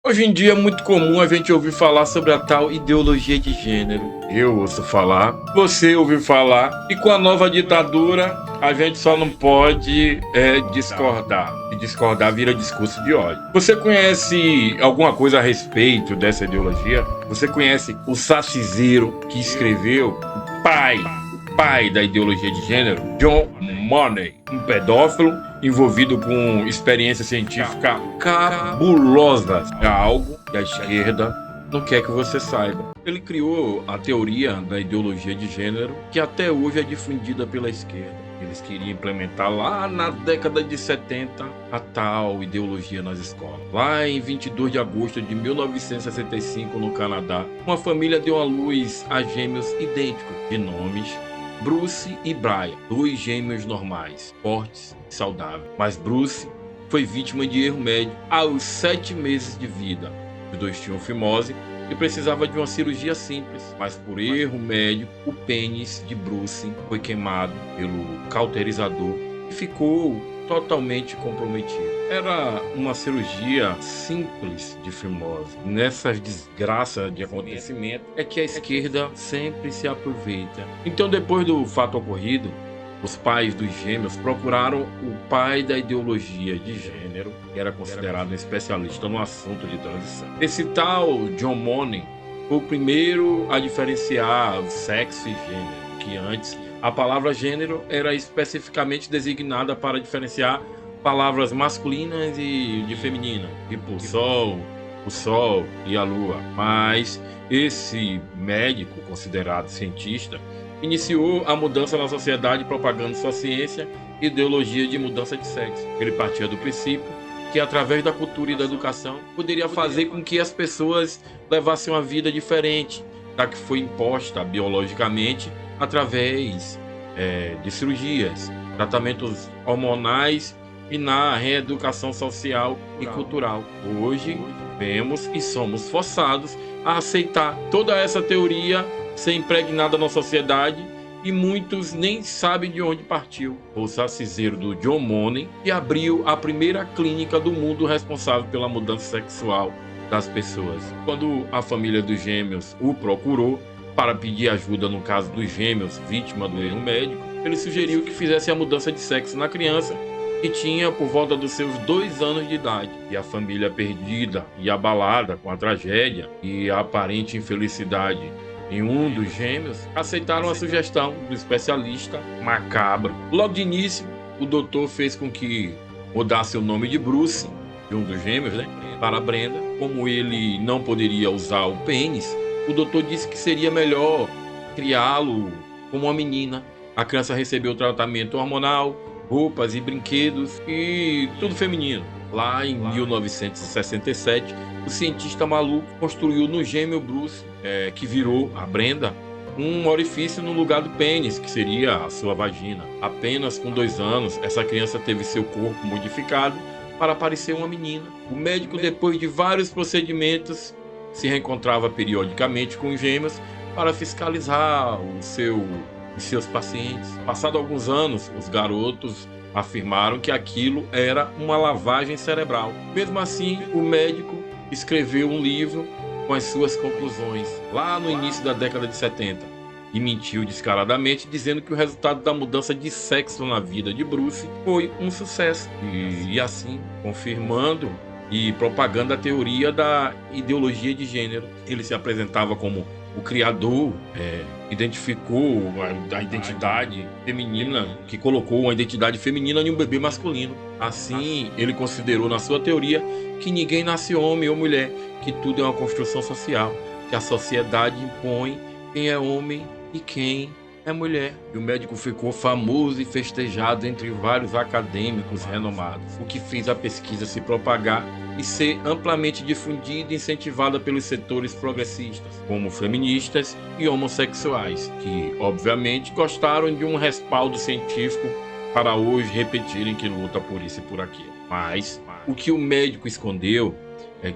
Hoje em dia é muito comum a gente ouvir falar sobre a tal ideologia de gênero. Eu ouço falar, você ouviu falar, e com a nova ditadura a gente só não pode discordar. E discordar vira discurso de ódio. Você conhece alguma coisa a respeito dessa ideologia? Você conhece o Saciseiro que escreveu o pai da ideologia de gênero, John Money, um pedófilo envolvido com experiência científica cabulosa, é algo que a esquerda não quer que você saiba. Ele criou a teoria da ideologia de gênero, que até hoje é difundida pela esquerda. Eles queriam implementar lá na década de 70 a tal ideologia nas escolas. Lá em 22 de agosto de 1965, no Canadá, uma família deu à luz a gêmeos idênticos, de nomes Bruce e Brian, dois gêmeos normais, fortes e saudáveis. Mas Bruce foi vítima de erro médico aos 7 meses de vida. Os dois tinham fimose e precisava de uma cirurgia simples, mas por erro médico, o pênis de Bruce foi queimado pelo cauterizador e ficou totalmente comprometido. Era uma cirurgia simples de fimose. Nessas desgraças de acontecimento é que a esquerda sempre se aproveita. Então, depois do fato ocorrido, os pais dos gêmeos procuraram o pai da ideologia de gênero, que era considerado um especialista no assunto de transição. Esse tal John Money foi o primeiro a diferenciar o sexo e gênero, que antes a palavra gênero era especificamente designada para diferenciar palavras masculinas e de feminina, tipo o sol e a lua. Mas esse médico, considerado cientista, iniciou a mudança na sociedade propagando sua ciência e ideologia de mudança de sexo. Ele partia do princípio que, através da cultura e da educação, poderia fazer com que as pessoas levassem uma vida diferente da que foi imposta biologicamente através de cirurgias, tratamentos hormonais e na reeducação social e cultural. Hoje, vemos e somos forçados a aceitar toda essa teoria ser impregnada na sociedade e muitos nem sabem de onde partiu. O saciseiro do John Money, que abriu a primeira clínica do mundo responsável pela mudança sexual das pessoas. Quando a família dos gêmeos o procurou para pedir ajuda no caso dos gêmeos vítima do erro médico, ele sugeriu que fizesse a mudança de sexo na criança, que tinha por volta dos seus 2 anos de idade. E a família, perdida e abalada com a tragédia e a aparente infelicidade em um dos gêmeos, aceitaram a sugestão do especialista macabro. Logo de início, o doutor fez com que mudasse o nome de Bruce, de um dos gêmeos, para Brenda. Como ele não poderia usar o pênis, o doutor disse que seria melhor criá-lo como uma menina. A criança recebeu tratamento hormonal, roupas e brinquedos e tudo feminino. Lá em 1967, o cientista maluco construiu no gêmeo Bruce, que virou a Brenda, um orifício no lugar do pênis, que seria a sua vagina. Apenas com 2 anos, essa criança teve seu corpo modificado para parecer uma menina. O médico, depois de vários procedimentos, se reencontrava periodicamente com os gêmeos para fiscalizar os seus pacientes. Passado alguns anos, os garotos afirmaram que aquilo era uma lavagem cerebral. Mesmo assim, o médico escreveu um livro com as suas conclusões, lá no início da década de 70, e mentiu descaradamente, dizendo que o resultado da mudança de sexo na vida de Bruce foi um sucesso, e assim confirmando e propagando a teoria da ideologia de gênero. Ele se apresentava como o criador, identificou a identidade feminina, que colocou uma identidade feminina em um bebê masculino. Assim, ele considerou na sua teoria que ninguém nasce homem ou mulher, que tudo é uma construção social, que a sociedade impõe quem é homem e quem é mulher. E o médico ficou famoso e festejado entre vários acadêmicos renomados, o que fez a pesquisa se propagar e ser amplamente difundida e incentivada pelos setores progressistas, como feministas e homossexuais, que obviamente gostaram de um respaldo científico para hoje repetirem que luta por isso e por aquilo. Mas o que o médico escondeu é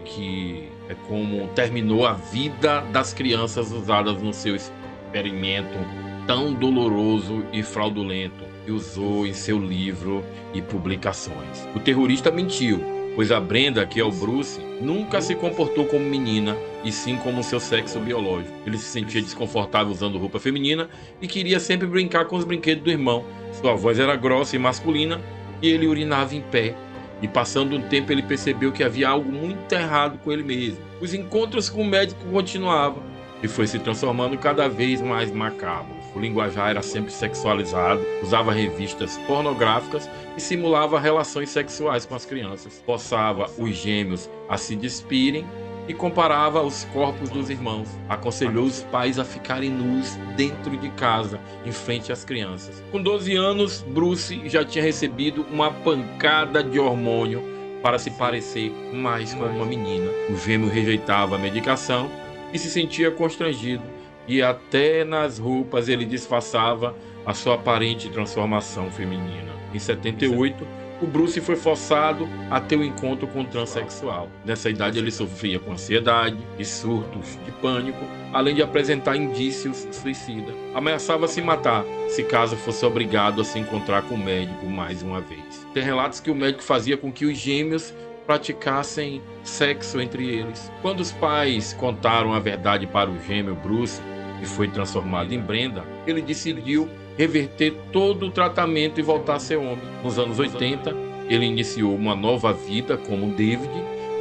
como terminou a vida das crianças usadas no seu experimento tão doloroso e fraudulento que usou em seu livro e publicações. O terrorista mentiu, pois a Brenda, que é o Bruce, nunca se comportou como menina, e sim como seu sexo biológico. Ele se sentia desconfortável usando roupa feminina e queria sempre brincar com os brinquedos do irmão. Sua voz era grossa e masculina e ele urinava em pé. E passando um tempo ele percebeu que havia algo muito errado com ele mesmo. Os encontros com o médico continuavam e foi se transformando cada vez mais macabro. O linguajar era sempre sexualizado, usava revistas pornográficas e simulava relações sexuais com as crianças. Forçava os gêmeos a se despirem e comparava os corpos dos irmãos. Aconselhou os pais a ficarem nus dentro de casa, em frente às crianças. Com 12 anos, Bruce já tinha recebido uma pancada de hormônio para se parecer mais com uma menina. O gêmeo rejeitava a medicação e se sentia constrangido, e até nas roupas ele disfarçava a sua aparente transformação feminina. Em 78, o Bruce foi forçado a ter um encontro com um transexual. Nessa idade ele sofria com ansiedade e surtos de pânico, além de apresentar indícios suicida. Ameaçava se matar se caso fosse obrigado a se encontrar com o médico mais uma vez. Tem relatos que o médico fazia com que os gêmeos praticassem sexo entre eles. Quando os pais contaram a verdade para o gêmeo Bruce, que foi transformado em Brenda, ele decidiu reverter todo o tratamento e voltar a ser homem. Nos anos 80, ele iniciou uma nova vida como David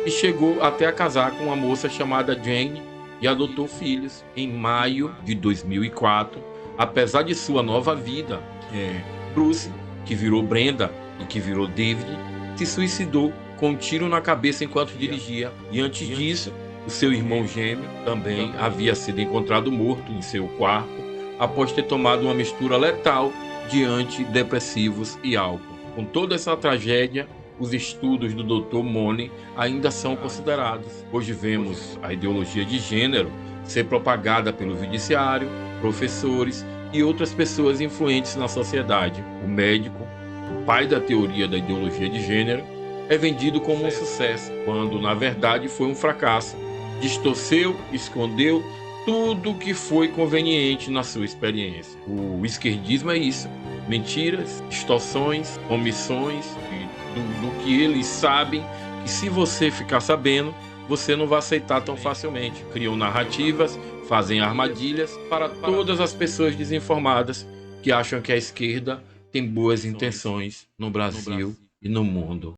e chegou até a casar com uma moça chamada Jane e adotou filhos. Em maio de 2004, apesar de sua nova vida, Bruce, que virou Brenda e que virou David, se suicidou com um tiro na cabeça enquanto dirigia. E antes disso, o seu irmão gêmeo também havia sido encontrado morto em seu quarto após ter tomado uma mistura letal de antidepressivos e álcool. Com toda essa tragédia, os estudos do Dr. Money ainda são considerados. Hoje vemos a ideologia de gênero ser propagada pelo judiciário, professores e outras pessoas influentes na sociedade. O médico, o pai da teoria da ideologia de gênero, é vendido como um sucesso, quando na verdade foi um fracasso. Distorceu, escondeu tudo que foi conveniente na sua experiência. O esquerdismo é isso: mentiras, distorções, omissões do que eles sabem, que se você ficar sabendo, você não vai aceitar tão facilmente. Criam narrativas, fazem armadilhas para todas as pessoas desinformadas que acham que a esquerda tem boas intenções no Brasil e no mundo.